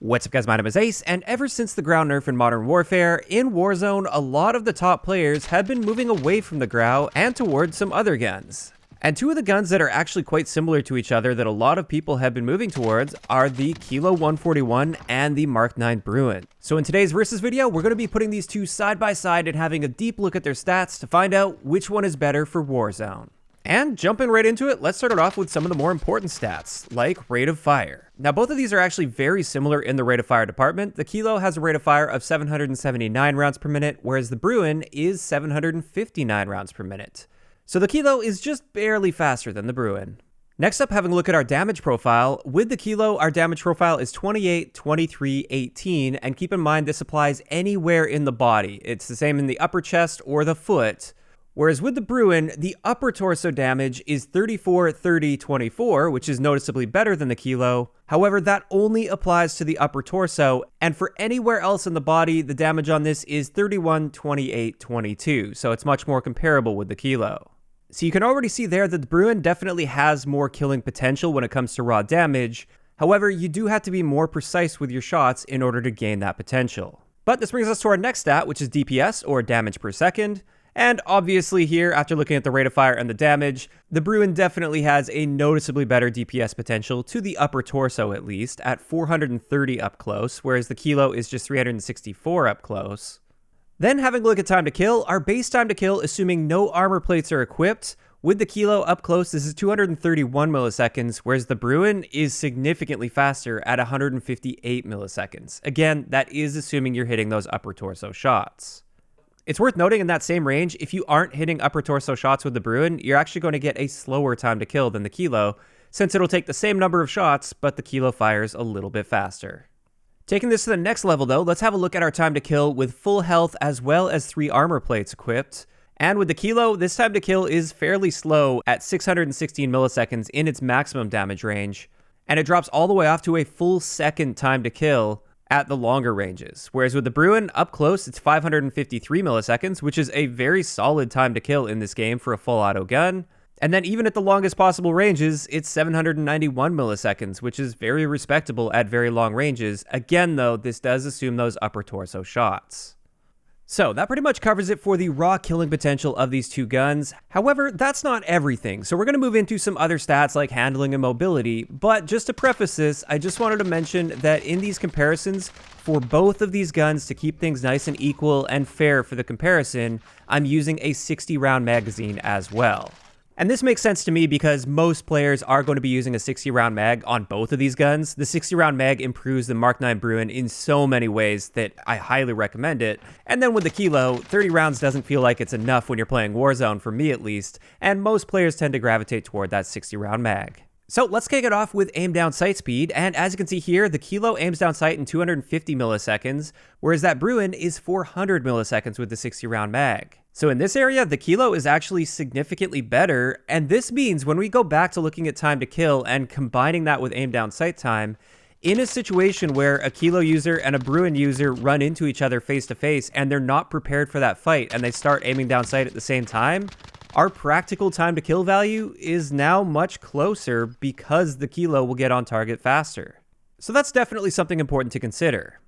What's up guys, my name is Ace, and ever since the ground nerf in Modern Warfare, in Warzone, a lot of the top players have been moving away from the Grau and towards some other guns. And two of the guns that are actually quite similar to each other that a lot of people have been moving towards are the Kilo 141 and the Mk9 Bruen. So in today's Versus video, we're going to be putting these two side by side and having a deep look at their stats to find out which one is better for Warzone. And jumping right into it, let's start it off with some of the more important stats, like rate of fire. Now both of these are actually very similar in the rate of fire department. The Kilo has a rate of fire of 779 rounds per minute, whereas the Bruen is 759 rounds per minute. So the Kilo is just barely faster than the Bruen. Next up, having a look at our damage profile. With the Kilo, our damage profile is 28, 23, 18, and keep in mind this applies anywhere in the body. It's the same in the upper chest or the foot. Whereas with the Bruen, the upper torso damage is 34, 30, 24, which is noticeably better than the Kilo. However, that only applies to the upper torso, and for anywhere else in the body, the damage on this is 31, 28, 22, so it's much more comparable with the Kilo. So you can already see there that the Bruen definitely has more killing potential when it comes to raw damage. However, you do have to be more precise with your shots in order to gain that potential. But this brings us to our next stat, which is DPS, or damage per second. And obviously here, after looking at the rate of fire and the damage, the Bruen definitely has a noticeably better DPS potential to the upper torso at least, at 430 up close, whereas the Kilo is just 364 up close. Then having a look at time to kill, our base time to kill, assuming no armor plates are equipped, with the Kilo up close, this is 231 milliseconds, whereas the Bruen is significantly faster at 158 milliseconds. Again, that is assuming you're hitting those upper torso shots. It's worth noting in that same range, if you aren't hitting upper torso shots with the Bruen, you're actually going to get a slower time to kill than the Kilo, since it'll take the same number of shots, but the Kilo fires a little bit faster. Taking this to the next level though, let's have a look at our time to kill with full health as well as 3 armor plates equipped. And with the Kilo, this time to kill is fairly slow at 616 milliseconds in its maximum damage range, and it drops all the way off to a full second time to kill at the longer ranges. Whereas with the Bruen, up close, it's 553 milliseconds, which is a very solid time to kill in this game for a full auto gun. And then even at the longest possible ranges, it's 791 milliseconds, which is very respectable at very long ranges. Again, though, this does assume those upper torso shots. So that pretty much covers it for the raw killing potential of these two guns. However, that's not everything. So we're going to move into some other stats like handling and mobility. But just to preface this, I just wanted to mention that in these comparisons, for both of these guns, to keep things nice and equal and fair for the comparison, I'm using a 60 round magazine as well. And this makes sense to me because most players are going to be using a 60 round mag on both of these guns. The 60 round mag improves the Mk9 Bruen in so many ways that I highly recommend it. And then with the Kilo, 30 rounds doesn't feel like it's enough when you're playing Warzone, for me at least, and most players tend to gravitate toward that 60 round mag. So let's kick it off with aim down sight speed, and as you can see here, the Kilo aims down sight in 250 milliseconds, whereas that Bruen is 400 milliseconds with the 60 round mag. So in this area, the Kilo is actually significantly better, and this means when we go back to looking at time to kill and combining that with aim down sight time, in a situation where a Kilo user and a Bruen user run into each other face to face and they're not prepared for that fight and they start aiming down sight at the same time, our practical time to kill value is now much closer because the Kilo will get on target faster. So that's definitely something important to consider.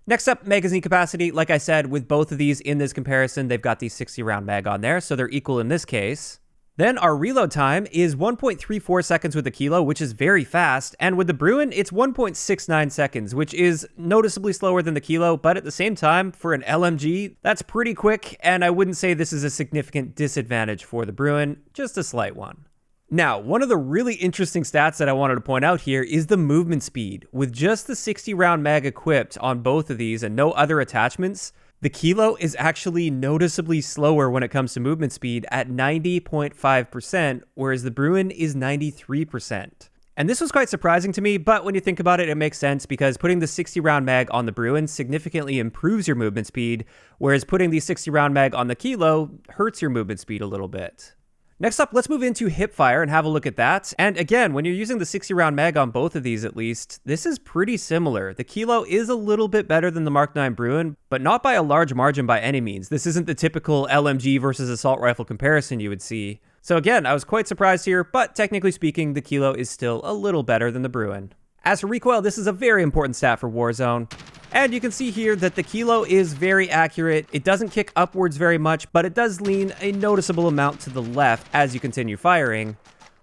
Next up, magazine capacity. Like I said, with both of these in this comparison, they've got the 60 round mag on there, so they're equal in this case. Then our reload time is 1.34 seconds with the Kilo, which is very fast, and with the Bruen, it's 1.69 seconds, which is noticeably slower than the Kilo, but at the same time, for an LMG, that's pretty quick, and I wouldn't say this is a significant disadvantage for the Bruen, just a slight one. Now, one of the really interesting stats that I wanted to point out here is the movement speed. With just the 60 round mag equipped on both of these and no other attachments, the Kilo is actually noticeably slower when it comes to movement speed at 90.5%, whereas the Bruen is 93%. And this was quite surprising to me, but when you think about it, it makes sense because putting the 60 round mag on the Bruen significantly improves your movement speed, whereas putting the 60 round mag on the Kilo hurts your movement speed a little bit. Next up, let's move into hip fire and have a look at that. And again, when you're using the 60 round mag on both of these at least, this is pretty similar. The Kilo is a little bit better than the Mk9 Bruen, but not by a large margin by any means. This isn't the typical LMG versus assault rifle comparison you would see. So again, I was quite surprised here, but technically speaking, the Kilo is still a little better than the Bruen. As for recoil, this is a very important stat for Warzone. And you can see here that the Kilo is very accurate. It doesn't kick upwards very much, but it does lean a noticeable amount to the left as you continue firing.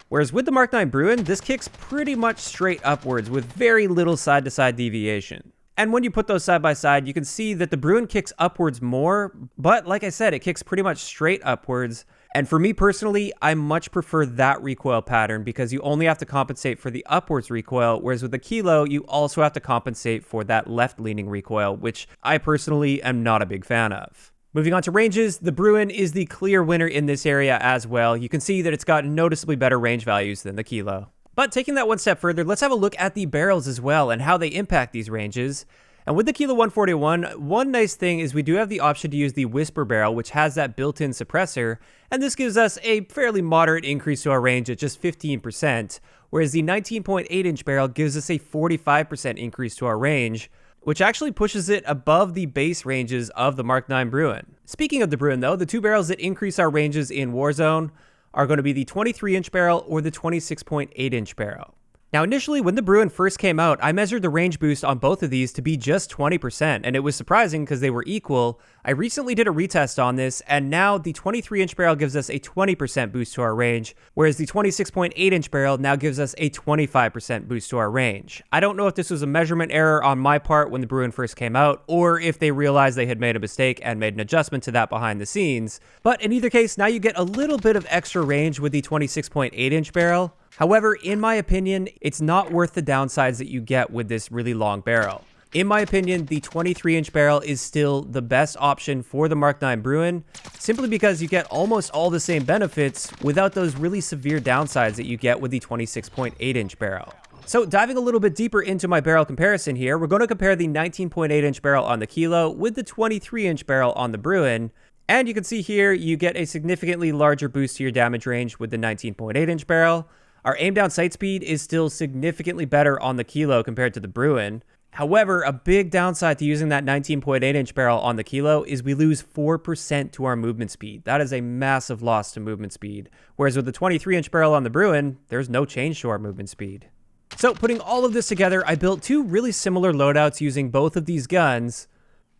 Whereas with the Mk9 Bruen, this kicks pretty much straight upwards with very little side-to-side deviation. And when you put those side by side, you can see that the Bruen kicks upwards more, but like I said, it kicks pretty much straight upwards. And for me personally, I much prefer that recoil pattern because you only have to compensate for the upwards recoil, whereas with the Kilo, you also have to compensate for that left-leaning recoil, which I personally am not a big fan of. Moving on to ranges, the Bruen is the clear winner in this area as well. You can see that it's got noticeably better range values than the Kilo. But taking that one step further, let's have a look at the barrels as well and how they impact these ranges. And with the Kilo 141, one nice thing is we do have the option to use the Whisper barrel, which has that built-in suppressor, and this gives us a fairly moderate increase to our range at just 15%, whereas the 19.8-inch barrel gives us a 45% increase to our range, which actually pushes it above the base ranges of the Mk9 Bruen. Speaking of the Bruen though, the two barrels that increase our ranges in Warzone are going to be the 23-inch barrel or the 26.8-inch barrel. Now initially, when the Bruen first came out, I measured the range boost on both of these to be just 20%, and it was surprising because they were equal. I recently did a retest on this, and now the 23-inch barrel gives us a 20% boost to our range, whereas the 26.8-inch barrel now gives us a 25% boost to our range. I don't know if this was a measurement error on my part when the Bruen first came out, or if they realized they had made a mistake and made an adjustment to that behind the scenes, but in either case, now you get a little bit of extra range with the 26.8-inch barrel. However, in my opinion, it's not worth the downsides that you get with this really long barrel. In my opinion, the 23-inch barrel is still the best option for the Mk9 Bruen, simply because you get almost all the same benefits without those really severe downsides that you get with the 26.8-inch barrel. So diving a little bit deeper into my barrel comparison here, we're going to compare the 19.8-inch barrel on the Kilo with the 23-inch barrel on the Bruen. And you can see here, you get a significantly larger boost to your damage range with the 19.8-inch barrel. Our aim down sight speed is still significantly better on the Kilo compared to the Bruen. However, a big downside to using that 19.8-inch barrel on the Kilo is we lose 4% to our movement speed. That is a massive loss to movement speed. Whereas with the 23-inch barrel on the Bruen, there's no change to our movement speed. So putting all of this together, I built two really similar loadouts using both of these guns.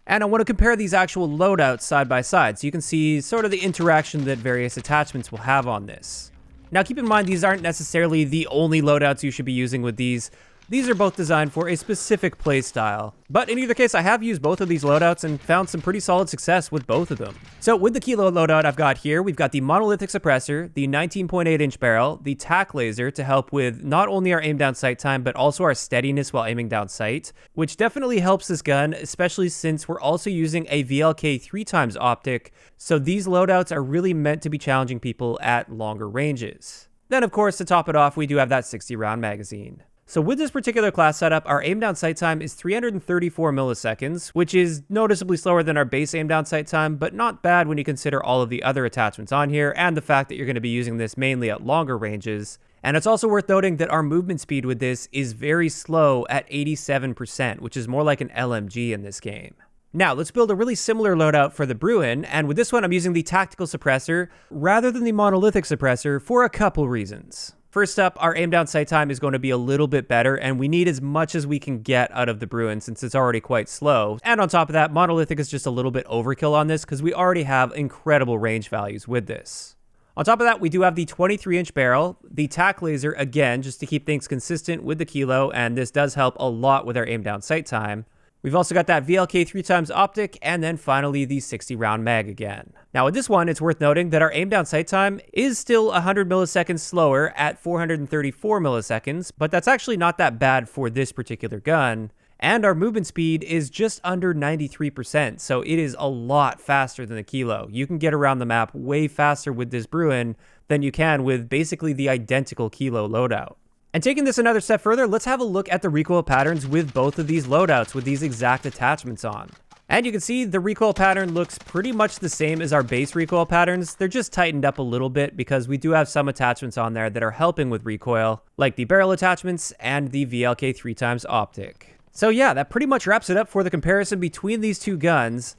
And I want to compare these actual loadouts side by side so you can see sort of the interaction that various attachments will have on this. Now keep in mind, these aren't necessarily the only loadouts you should be using with these. These are both designed for a specific playstyle. But in either case, I have used both of these loadouts and found some pretty solid success with both of them. So with the Kilo loadout I've got here, we've got the monolithic suppressor, the 19.8-inch barrel, the tac laser to help with not only our aim down sight time, but also our steadiness while aiming down sight, which definitely helps this gun, especially since we're also using a VLK 3x optic. So these loadouts are really meant to be challenging people at longer ranges. Then of course, to top it off, we do have that 60-round magazine. So with this particular class setup, our aim down sight time is 334 milliseconds, which is noticeably slower than our base aim down sight time, but not bad when you consider all of the other attachments on here and the fact that you're going to be using this mainly at longer ranges. And it's also worth noting that our movement speed with this is very slow at 87%, which is more like an LMG in this game. Now, let's build a really similar loadout for the Bruen, and with this one I'm using the tactical suppressor rather than the monolithic suppressor for a couple reasons. First up, our aim down sight time is going to be a little bit better, and we need as much as we can get out of the Bruen since it's already quite slow. And on top of that, monolithic is just a little bit overkill on this because we already have incredible range values with this. On top of that, we do have the 23-inch barrel, the tac laser again, just to keep things consistent with the Kilo, and this does help a lot with our aim down sight time. We've also got that VLK 3x optic, and then finally the 60-round mag again. Now with this one, it's worth noting that our aim down sight time is still 100 milliseconds slower at 434 milliseconds, but that's actually not that bad for this particular gun. And our movement speed is just under 93%, so it is a lot faster than the Kilo. You can get around the map way faster with this Bruen than you can with basically the identical Kilo loadout. And taking this another step further, let's have a look at the recoil patterns with both of these loadouts with these exact attachments on. And you can see the recoil pattern looks pretty much the same as our base recoil patterns. They're just tightened up a little bit because we do have some attachments on there that are helping with recoil, like the barrel attachments and the VLK 3x optic. So yeah, that pretty much wraps it up for the comparison between these two guns.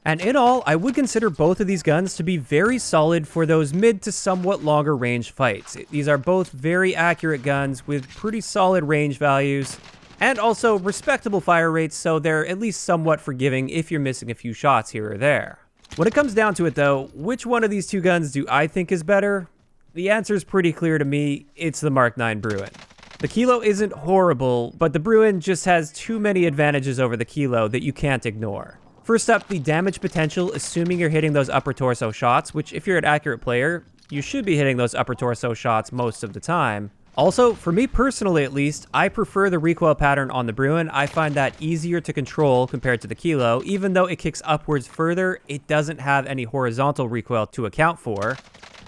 And in all, I would consider both of these guns to be very solid for those mid to somewhat longer range fights. These are both very accurate guns with pretty solid range values, and also respectable fire rates, so they're at least somewhat forgiving if you're missing a few shots here or there. When it comes down to it though, which one of these two guns do I think is better? The answer is pretty clear to me, it's the Mk9 Bruen. The Kilo isn't horrible, but the Bruen just has too many advantages over the Kilo that you can't ignore. First up, the damage potential, assuming you're hitting those upper torso shots, which if you're an accurate player, you should be hitting those upper torso shots most of the time. Also, for me personally at least, I prefer the recoil pattern on the Bruen. I find that easier to control compared to the Kilo. Even though it kicks upwards further, it doesn't have any horizontal recoil to account for.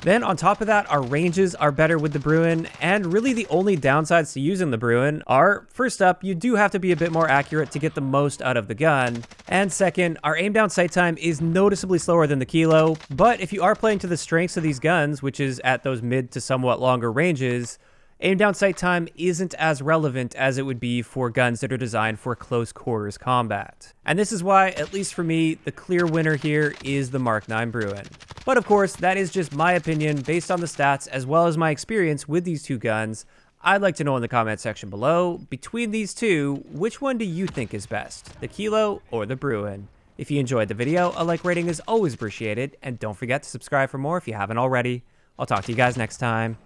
Then on top of that, our ranges are better with the Bruen, and really the only downsides to using the Bruen are, first up, you do have to be a bit more accurate to get the most out of the gun, and second, our aim down sight time is noticeably slower than the Kilo, but if you are playing to the strengths of these guns, which is at those mid to somewhat longer ranges, aim down sight time isn't as relevant as it would be for guns that are designed for close quarters combat. And this is why, at least for me, the clear winner here is the Mk9 Bruen. But of course, that is just my opinion based on the stats as well as my experience with these two guns. I'd like to know in the comment section below, between these two, which one do you think is best, the Kilo or the Bruen? If you enjoyed the video, a like rating is always appreciated, and don't forget to subscribe for more if you haven't already. I'll talk to you guys next time.